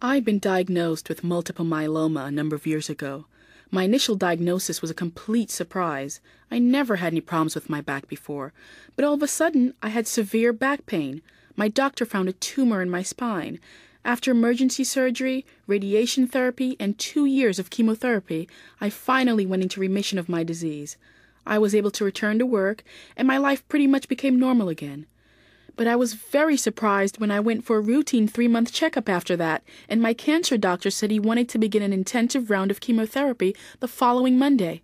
I'd been diagnosed with multiple myeloma a number of years ago. My initial diagnosis was a complete surprise. I never had any problems with my back before, but all of a sudden I had severe back pain. My doctor found a tumor in my spine. After emergency surgery, radiation therapy, and 2 years of chemotherapy, I finally went into remission of my disease. I was able to return to work, and my life pretty much became normal again. But I was very surprised when I went for a routine 3-month checkup after that, and my cancer doctor said he wanted to begin an intensive round of chemotherapy the following Monday.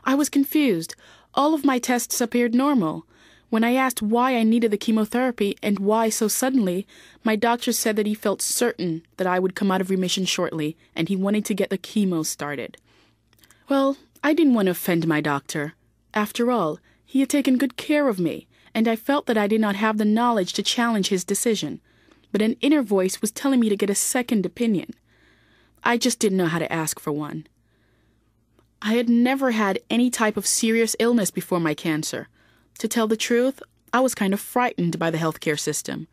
I was confused. All of my tests appeared normal. When I asked why I needed the chemotherapy and why so suddenly, my doctor said that he felt certain that I would come out of remission shortly, and he wanted to get the chemo started. Well, I didn't want to offend my doctor. After all, he had taken good care of me, and I felt that I did not have the knowledge to challenge his decision. But an inner voice was telling me to get a second opinion. I just didn't know how to ask for one. I had never had any type of serious illness before my cancer. To tell the truth, I was kind of frightened by the healthcare system.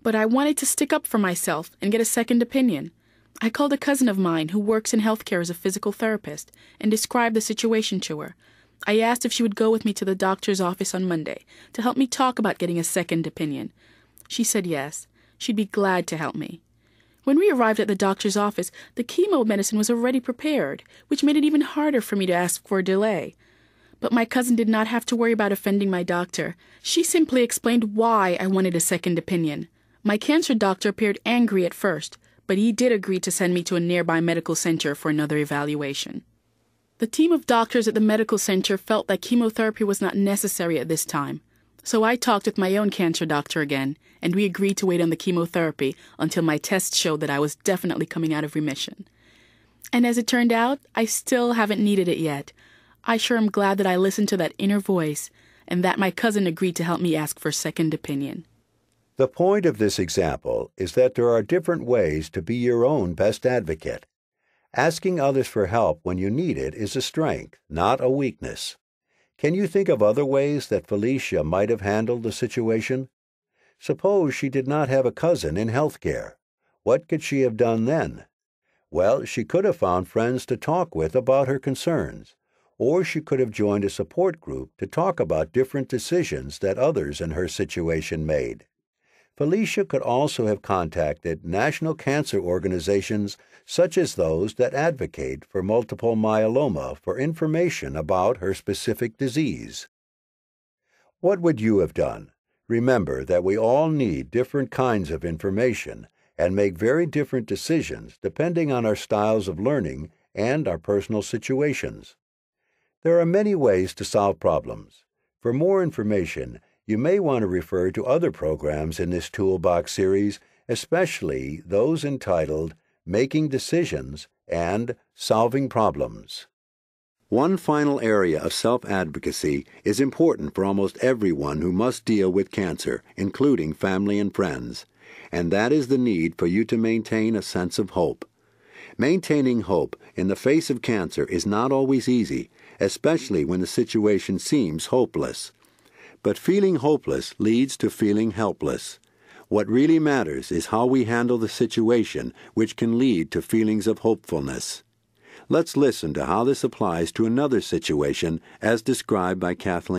But I wanted to stick up for myself and get a second opinion. I called a cousin of mine who works in healthcare as a physical therapist and described the situation to her. I asked if she would go with me to the doctor's office on Monday to help me talk about getting a second opinion. She said yes. She'd be glad to help me. When we arrived at the doctor's office, the chemo medicine was already prepared, which made it even harder for me to ask for a delay. But my cousin did not have to worry about offending my doctor. She simply explained why I wanted a second opinion. My cancer doctor appeared angry at first, but he did agree to send me to a nearby medical center for another evaluation. The team of doctors at the medical center felt that chemotherapy was not necessary at this time. So I talked with my own cancer doctor again, and we agreed to wait on the chemotherapy until my tests showed that I was definitely coming out of remission. And as it turned out, I still haven't needed it yet. I sure am glad that I listened to that inner voice, and that my cousin agreed to help me ask for a second opinion. The point of this example is that there are different ways to be your own best advocate. Asking others for help when you need it is a strength, not a weakness. Can you think of other ways that Felicia might have handled the situation? Suppose she did not have a cousin in healthcare. What could she have done then? Well, she could have found friends to talk with about her concerns, or she could have joined a support group to talk about different decisions that others in her situation made. Felicia could also have contacted national cancer organizations such as those that advocate for multiple myeloma for information about her specific disease. What would you have done? Remember that we all need different kinds of information and make very different decisions depending on our styles of learning and our personal situations. There are many ways to solve problems. For more information, you may want to refer to other programs in this Toolbox series, especially those entitled Making Decisions and Solving Problems. One final area of self-advocacy is important for almost everyone who must deal with cancer, including family and friends, and that is the need for you to maintain a sense of hope. Maintaining hope in the face of cancer is not always easy, especially when the situation seems hopeless. But feeling hopeless leads to feeling helpless. What really matters is how we handle the situation, which can lead to feelings of hopefulness. Let's listen to how this applies to another situation as described by Kathleen.